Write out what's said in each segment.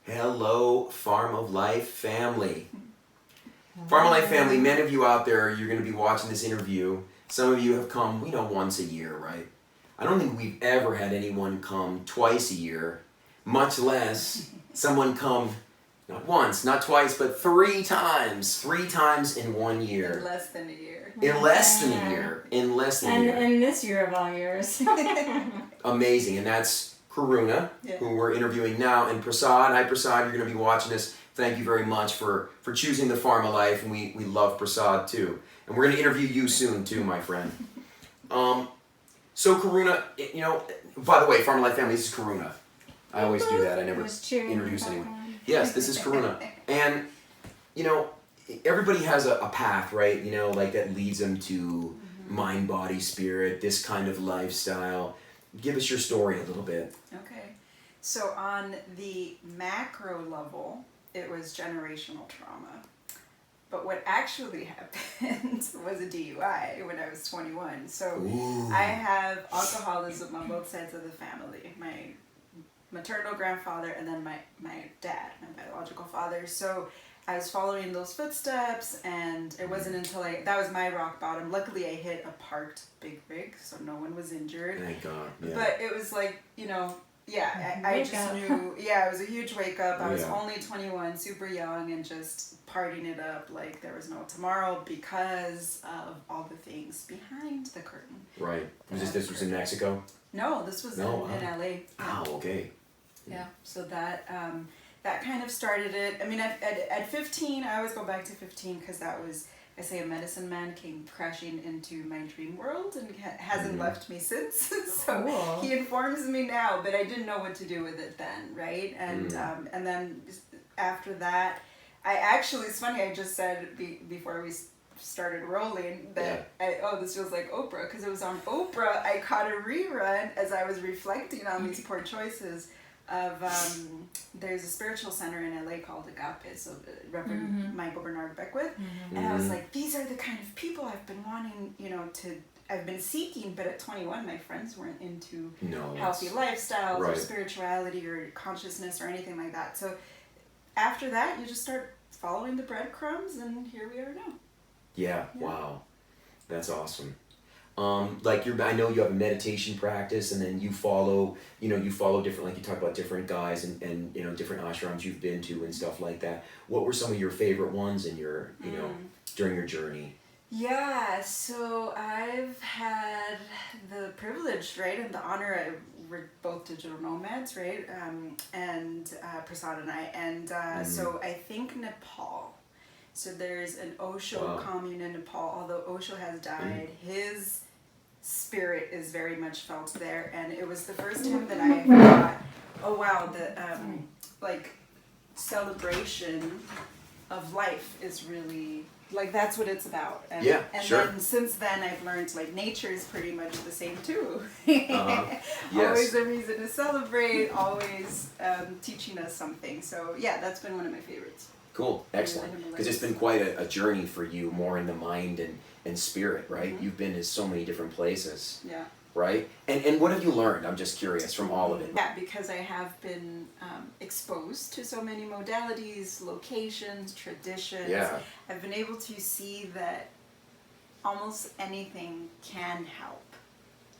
Hello, Farm of Life family. Farm of Life family, many of you out there, you're going to be watching this interview. Some of you have come, once a year, right? I don't think we've ever had anyone come twice a year, much less someone come not once, not twice, but 3 times. 3 times in 1 year. In less than a year. In less than a year. In less than a year. And in this year of all years. Amazing. And that's Karuna, who we're interviewing now, and Prasad. Hi, Prasad. You're going to be watching this. Thank you very much for choosing the Farm of Life, and we love Prasad too. And we're going to interview you soon too, my friend. So Karuna, by the way, Farm of Life family, this is Karuna. I always do that. I never introduce anyone. Yes, this is Karuna. And, everybody has a path, right? Like that leads them to mind, body, spirit, this kind of lifestyle. Give us your story a little bit. Okay. So on the macro level, it was generational trauma. But what actually happened was a DUI when I was 21. So Ooh. I have alcoholism on both sides of the family. My maternal grandfather and then my dad, my biological father. So I was following those footsteps, and it wasn't until that was my rock bottom. Luckily, I hit a parked big rig, so no one was injured. Thank God. Yeah. But it was like, I just knew, it was a huge wake up. I was only 21, super young, and just partying it up like there was no tomorrow because of all the things behind the curtain. Right. This was in Mexico? No, this was in LA. Oh, okay. Yeah, so that kind of started it. I mean, at 15, I always go back to 15 because that was, I say, a medicine man came crashing into my dream world and hasn't left me since. So cool. He informs me now, but I didn't know what to do with it then, right? And and then after that, it's funny, I just said before we started rolling that this feels like Oprah, because it was on Oprah. I caught a rerun as I was reflecting on these poor choices of there's a spiritual center in LA called Agape, so Reverend Michael Bernard Beckwith, and I was like, these are the kind of people I've been wanting, I've been seeking, but at 21 my friends weren't into healthy lifestyles or spirituality or consciousness or anything like that. So after that, you just start following the breadcrumbs, and here we are now. Yeah. Wow, that's awesome. I know you have a meditation practice, and then you follow different, like you talk about different guys and different ashrams you've been to and stuff like that. What were some of your favorite ones in your, during your journey? Yeah, so I've had the privilege, right, and the honor. We're both digital nomads, right, and Prasad and I, and so I think Nepal. So there's an Osho commune in Nepal. Although Osho has died, his spirit is very much felt there, and it was the first time that I thought, oh wow, the celebration of life is really that's what it's about. And, then since then I've learned nature is pretty much the same too. Yes. Always a reason to celebrate, always teaching us something. So that's been one of my favorites. Cool, excellent. Because it's been quite a journey for you, more in the mind and spirit, right? You've been to so many different places. Yeah. Right? And what have you learned? I'm just curious from all of it. Yeah, because I have been exposed to so many modalities, locations, traditions. Yeah. I've been able to see that almost anything can help.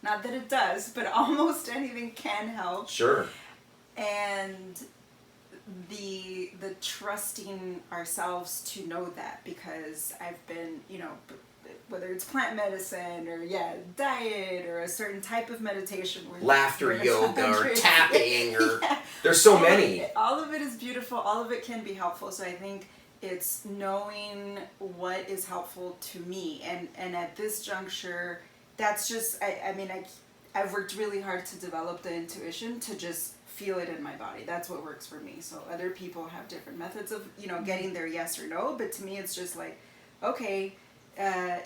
Not that it does, but almost anything can help. Sure. And the trusting ourselves to know that, because I've been, whether it's plant medicine or diet or a certain type of meditation, laughter yoga or tapping or there's so many. All of it is beautiful. All of it can be helpful. So I think it's knowing what is helpful to me, and at this juncture, that's just I've worked really hard to develop the intuition to just feel it in my body. That's what works for me. So other people have different methods of getting their yes or no, but to me it's just okay.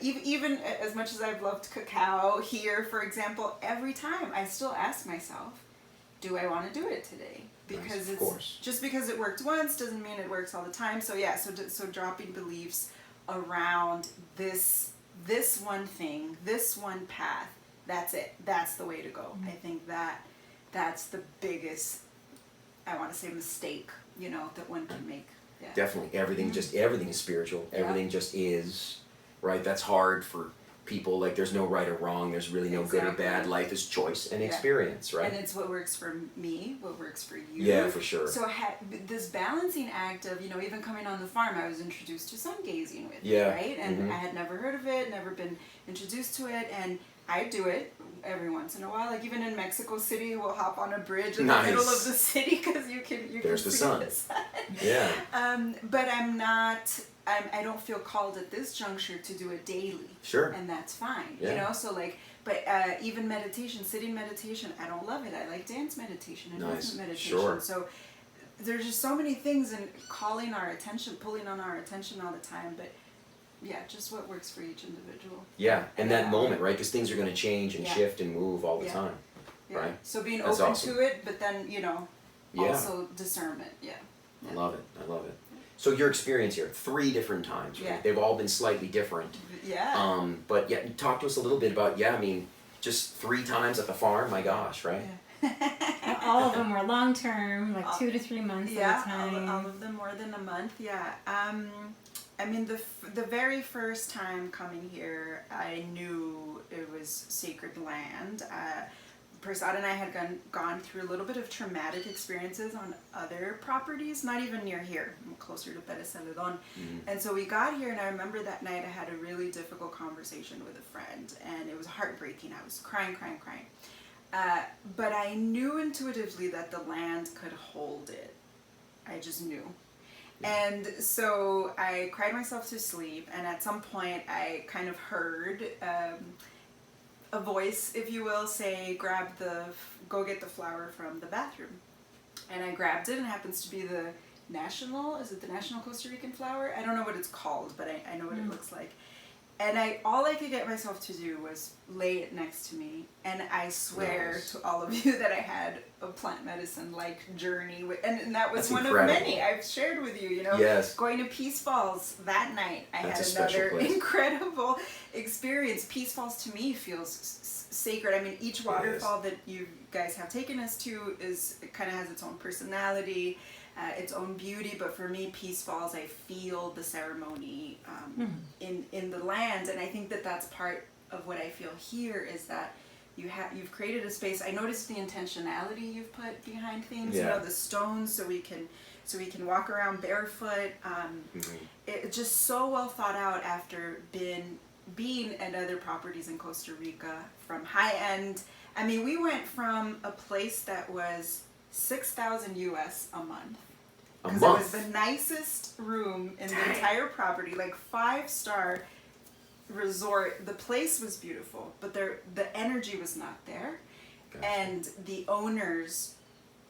Even as much as I've loved cacao here, for example, every time I still ask myself, do I want to do it today? Because just because it worked once doesn't mean it works all the time. So so dropping beliefs around this one thing, this one path, that's it. That's the way to go. I think that's the biggest I want to say mistake, you know, that one can make. Yeah. Definitely. Everything is spiritual. Everything just is, right? That's hard for people. Like, there's no right or wrong. There's really no good or bad. Life is choice and experience, right? And it's what works for me, what works for you. Yeah, for sure. So this balancing act of, you know, even coming on the farm, I was introduced to sun gazing with right? And I had never heard of it, never been introduced to it, and I do it every once in a while. Like, even in Mexico City, we'll hop on a bridge in the middle of the city because you can There's see the sun. Yeah. But I don't feel called at this juncture to do it daily. Sure. And that's fine. Yeah. You know, so like, but even meditation, sitting meditation, I don't love it. I like dance meditation and movement meditation. Sure. So there's just so many things and calling our attention, pulling on our attention all the time. But yeah, just what works for each individual. Yeah, and that moment, right? Because things are going to change and shift and move all the time, right? So being That's open awesome. to it, but then, you know, also discernment. Yeah. I love it. I love it. So your experience here, 3 different times, right? Yeah. They've all been slightly different. Yeah. But yeah, talk to us a little bit about, I mean, just 3 times at the farm, my gosh, right? Yeah. All of them were long term, like 2 to 3 months at a time. All of them more than a month. Yeah. I mean, the very first time coming here, I knew it was sacred land. Prasad and I had gone through a little bit of traumatic experiences on other properties, not even near here. I'm closer to Peresaludon. And so we got here, and I remember that night I had a really difficult conversation with a friend, and it was heartbreaking. I was crying. But I knew intuitively that the land could hold it. I just knew. And so I cried myself to sleep, and at some point I kind of heard a voice, if you will, say, go get the flower from the bathroom. And I grabbed it, and it happens to be the national Costa Rican flower? I don't know what it's called, but I know what it looks like. And all I could get myself to do was lay it next to me, and I swear to all of you that I had a plant medicine-like journey, and that was one of many I've shared with you, you know. Yes. Going to Peace Falls that night, I had another incredible experience. Peace Falls to me feels sacred. I mean, each waterfall that you guys have taken us to kind of has its own personality, its own beauty, but for me, Peace Falls, I feel the ceremony in the land, and I think that that's part of what I feel here is that you've created a space. I noticed the intentionality you've put behind things. You know, the stones, so we can walk around barefoot. It's just so well thought out after being at other properties in Costa Rica, from high end. I mean, we went from a place that was $6,000 US a month. Because it was the nicest room in the entire property, like 5-star resort. The place was beautiful, but the energy was not there. Gotcha. And the owners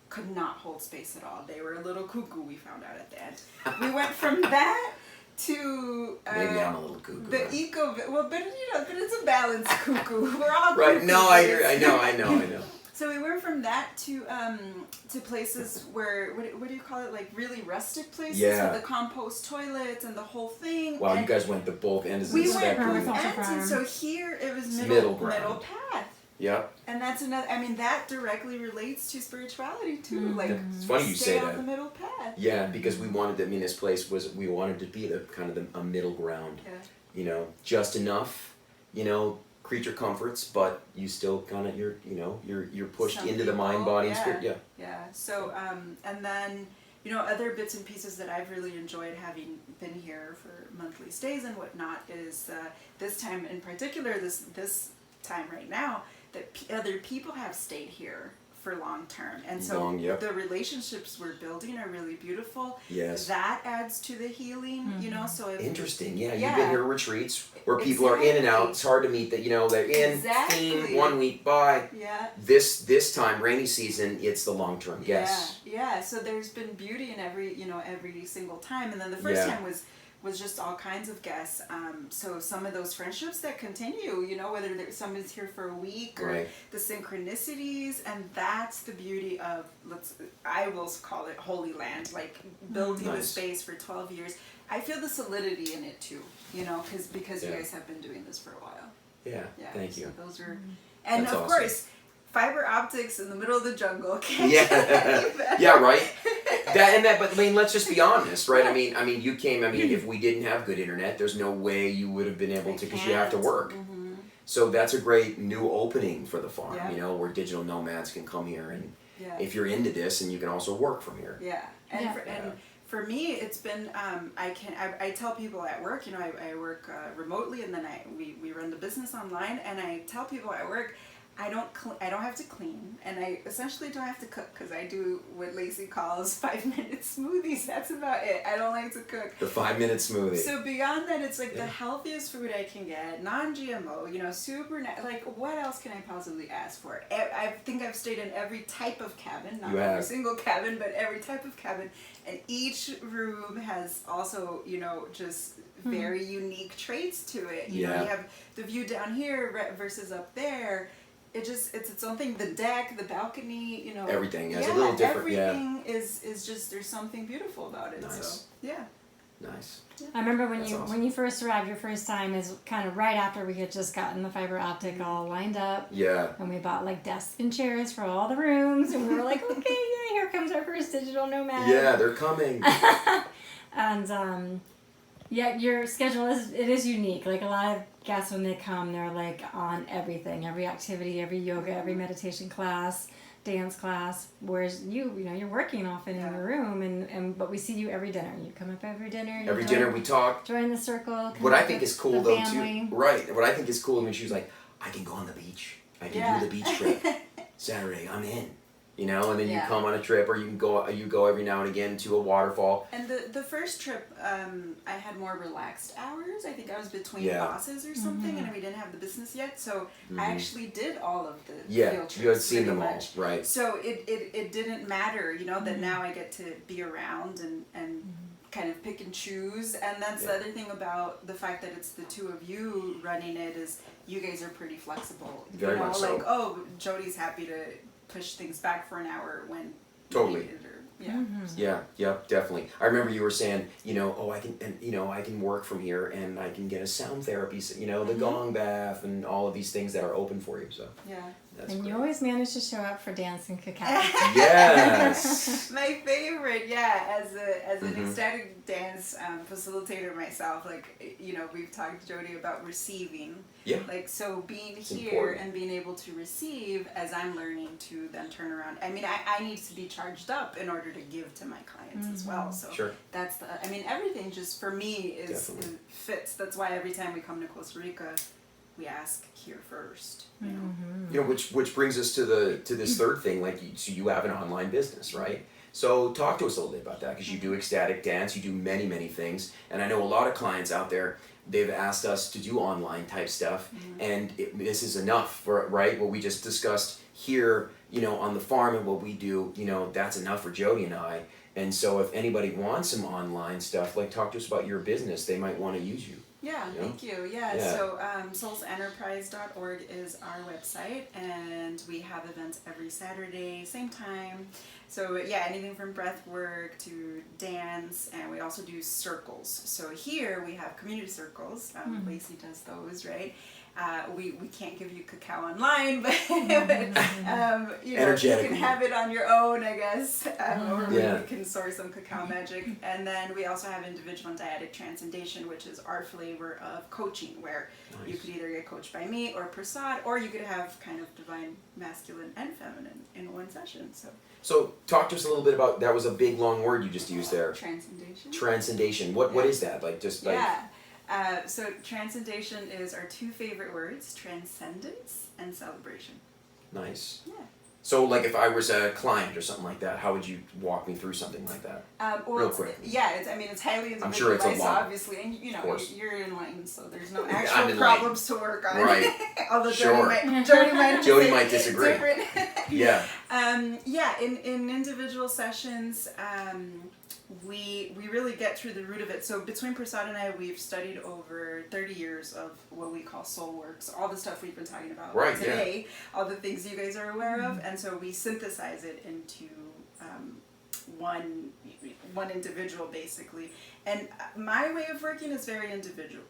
could not hold space at all. They were a little cuckoo, we found out at the end. We went from that to maybe I'm a little cuckoo. But it's a balanced cuckoo. We're all right. cuckoo. No, I know. So we went from that to places where what do you call it, like really rustic places with the compost toilets and the whole thing. Wow, and you guys went the both ends of the spectrum. We went and so here it was middle path. Yep. And that's another. I mean, that directly relates to spirituality too. Like, it's funny you say that. Stay on the middle path. Yeah, because we wanted to. I mean, this place we wanted to be a middle ground. Yeah. You know, just enough. You know, creature comforts, but you still kind of you're pushed into the mind, body, and spirit. Yeah. Yeah. So and then other bits and pieces that I've really enjoyed having been here for monthly stays and whatnot is this time in particular, this time right now, that other people have stayed here for long term, and so the relationships we're building are really beautiful. Yes, that adds to the healing. So interesting. Yeah, you've been here retreats where people are in and out. It's hard to meet that. They're in theme 1 week, bye. Yeah. This time, rainy season, it's the long term guests. Yeah. So there's been beauty in every single time, and then the first time was just all kinds of guests. So some of those friendships that continue, whether somebody's here for a week or the synchronicities, and that's the beauty of, I will call it Holy Land, like building the space for 12 years. I feel the solidity in it too, because you guys have been doing this for a while. Yeah. Thank you. So those are, and that's of awesome. course, fiber optics in the middle of the jungle. Yeah, right. But I mean, let's just be honest, right? I mean, you came. I mean, if we didn't have good internet, there's no way you would have been able to, because you have to work. Mm-hmm. So that's a great new opening for the farm, Yeah. you know, where digital nomads can come here, and Yeah. if you're into this, and you can also work from here. Yeah, and for me, it's been I tell people at work, you know, I work remotely, and then we run the business online, and I tell people at work, I don't have to clean, and I essentially don't have to cook, because I do what Lacey calls 5-minute smoothies. That's about it. I don't like to cook. The 5-minute smoothie. So beyond that, it's like the healthiest food I can get, non-GMO, you know, like what else can I possibly ask for? I think I've stayed in every type of cabin, not every single cabin, but every type of cabin, and each room has also, you know, just very unique traits to it. You know, you have the view down here versus up there. It's its own thing. The deck, the balcony, you know. Everything is a little different. Everything is just, there's something beautiful about it. Nice. So yeah. Nice. I remember when That's you awesome. when you first arrived, your first time is kind of right after we had just gotten the fiber optic all lined up. Yeah. And we bought like desks and chairs for all the rooms, and we were like, okay, yeah, here comes our first digital nomad. Yeah, they're coming. And yeah, your schedule is unique. Like a lot of guests, when they come, they're like on everything, every activity, every yoga, every meditation class, dance class. Whereas you know, you're working often in your room, but we see you every dinner. You come up every dinner. Every dinner we talk. Join the circle. What I think is cool though family. too. Right. What I think is cool when she was like, I can go on the beach. I can do the beach trip. Saturday, I'm in. You know, and then you come on a trip, or you go every now and again to a waterfall. And the first trip, I had more relaxed hours. I think I was between bosses or something, and we didn't have the business yet, so I actually did all of the field trips. You had seen them all, much. right? So it didn't matter, you know, that now I get to be around and kind of pick and choose. And that's the other thing about the fact that it's the two of you running it, is you guys are pretty flexible. Very much so. Like, oh, Jody's happy to push things back for an hour when totally. Yeah, definitely. I remember you were saying, you know, I can work from here, and I can get a sound therapy, you know, the gong bath, and all of these things that are open for you. So that's and great. you always manage to show up for dance and cacao. Yes. My favorite, as an ecstatic dance facilitator myself, like, you know, we've talked to Jody about receiving. Yeah. Like, so being it's here important. and being able to receive as I'm learning to then turn around. I mean, I need to be charged up in order to give to my clients as well. So that's everything just for me it fits. That's why every time we come to Costa Rica, we ask here first. You know. You know, which brings us to this third thing. Like, so you have an online business, right? So talk to us a little bit about that, because you do ecstatic dance, you do many things, and I know a lot of clients out there, they've asked us to do online type stuff, and this is enough for, right? What we just discussed here, you know, on the farm, and what we do, you know, that's enough for Jody and I. And so if anybody wants some online stuff, like, talk to us about your business. They might want to use you. Yeah, thank you. Yeah. So soulsenterprise.org is our website, and we have events every Saturday, same time. So anything from breath work to dance, and we also do circles. So here we have community circles. Lacey does those, right? We can't give you cacao online, but you know, you can have it on your own, I guess, or you can source some cacao magic. And then we also have individual and dyadic transcendation, which is our flavor of coaching, where you could either get coached by me or Prasad, or you could have kind of divine masculine and feminine in one session. So talk to us a little bit about, that was a big long word you just used there. Transcendation. Transcendation. What is that? Like, just like. So transcendation is our two favorite words: transcendence and celebration. Nice. Yeah. So, like, if I was a client or something like that, how would you walk me through something like that? Real quick. It's highly individualized, I'm sure it's a lot. Obviously, and you know, you're enlightened, so there's no actual problems to work on. Right. Although Sure. Jody might disagree. Different. Yeah. In individual sessions, we really get through the root of it. So between Prasad and I, we've studied over 30 years of what we call soul works, all the stuff we've been talking about today, all the things you guys are aware of, and so we synthesize it into one individual, basically. And my way of working is very intuitive.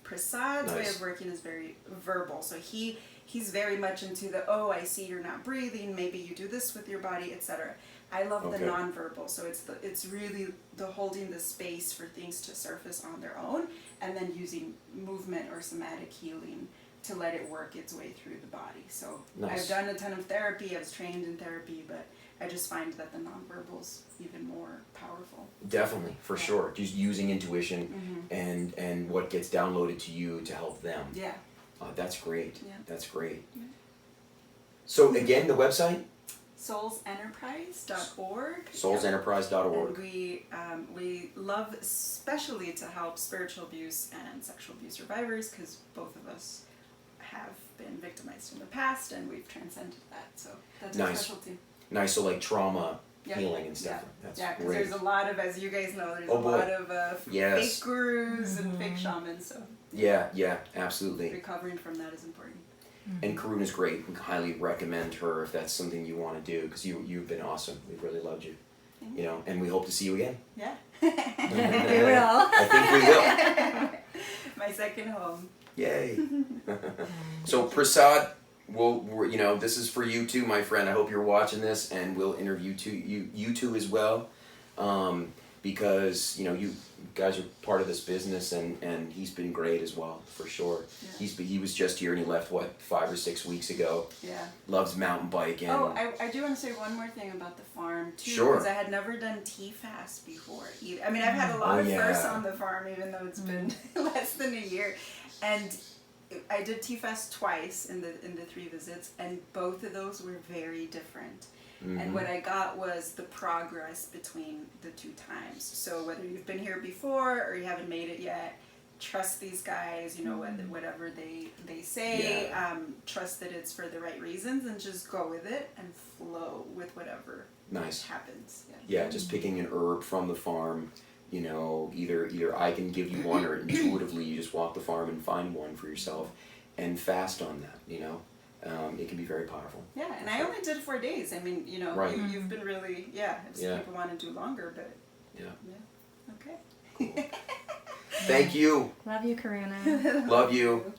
Prasad's way of working is very verbal. So he he's very much into the, oh, I see you're not breathing, maybe you do this with your body, etc. I love the nonverbal, so it's really the holding the space for things to surface on their own, and then using movement or somatic healing to let it work its way through the body. So I've done a ton of therapy, I was trained in therapy, but I just find that the nonverbal's even more powerful. Definitely, for sure. Just using intuition and what gets downloaded to you to help them. Yeah. That's great. Yeah. That's great. Yeah. So again, the website? soulsenterprise.org. Soulsenterprise.org. And we love especially to help spiritual abuse and sexual abuse survivors, because both of us have been victimized in the past and we've transcended that. So that's our specialty. Nice. So like trauma healing and stuff. That's because great. there's a lot of, as you guys know, there's a lot of fake gurus and fake shamans. So yeah, absolutely. Recovering from that is important. And Karuna's great. We highly recommend her if that's something you want to do, because you've been awesome. We've really loved you. You know, and we hope to see you again. Yeah. We will. I think we will. My second home. Yay. So Prasad, you know, this is for you too, my friend. I hope you're watching this, and we'll interview you two as well, because you know you guys are part of this business, and he's been great as well, for sure. Yeah. He was just here, and he left 5 or 6 weeks ago. Yeah. Loves mountain biking. Oh, I do want to say one more thing about the farm too, sure. Because I had never done TFAS before either. I mean, I've had a lot of firsts on the farm, even though it's been less than a year, and I did TFAS twice in the 3 visits, and both of those were very different. And what I got was the progress between the 2 times. So whether you've been here before or you haven't made it yet, trust these guys, you know, whatever they say, trust that it's for the right reasons, and just go with it and flow with whatever happens. Yeah, just picking an herb from the farm, you know, either I can give you one, or intuitively you just walk the farm and find one for yourself and fast on that, you know. It can be very powerful. Yeah, and I only did 4 days. I mean, you know, you've been really, people want to do longer, but okay. Cool. Thank you. Love you, Karuna. Love you.